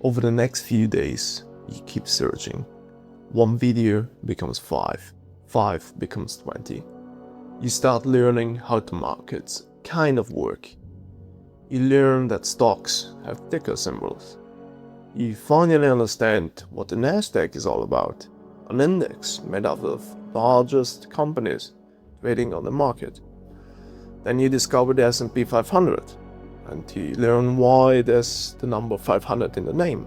Over the next few days, you keep searching. One video becomes 5, 5 becomes 20. You start learning how the markets kind of work. You learn that stocks have ticker symbols. You finally understand what the Nasdaq is all about, an index made up of the largest companies trading on the market. Then you discover the S&P 500, and you learn why there's the number 500 in the name.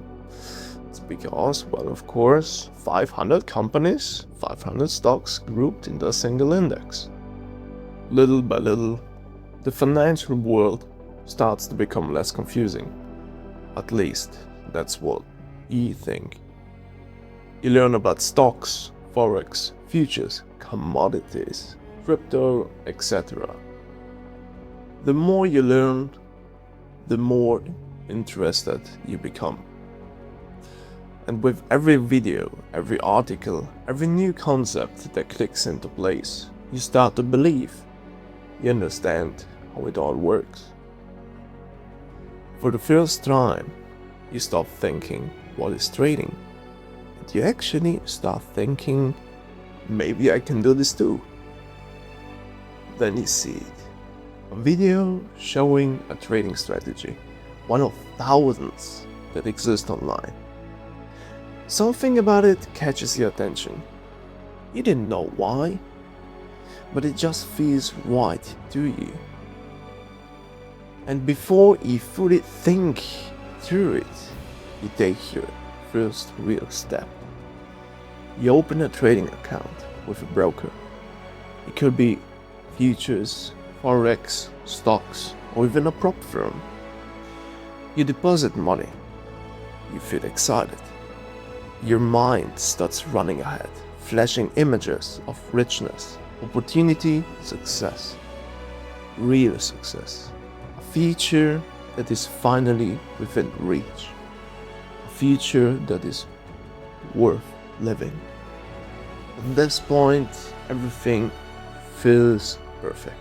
It's because, well, of course, 500 companies, 500 stocks grouped into a single index. Little by little, the financial world starts to become less confusing. At least, that's what you think. You learn about stocks, forex, futures, commodities, crypto, etc. The more you learn, the more interested you become. And with every video, every article, every new concept that clicks into place, you start to believe. You understand how it all works. For the first time, you stop thinking, what is trading? And you actually start thinking, maybe I can do this too. Then you see it. A video showing a trading strategy, one of thousands that exist online. Something about it catches your attention. You didn't know why, but it just feels right to you. And before you fully think through it, you take your first real step. You open a trading account with a broker. It could be futures, forex, stocks, or even a prop firm. You deposit money. You feel excited. Your mind starts running ahead, flashing images of richness, opportunity, success. Real success. A future that is finally within reach. A future that is worth living. At this point, everything feels perfect.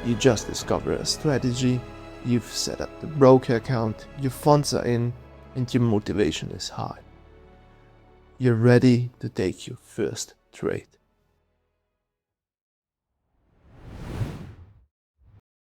You just discovered a strategy, you've set up the broker account, your funds are in, and your motivation is high. You're ready to take your first trade.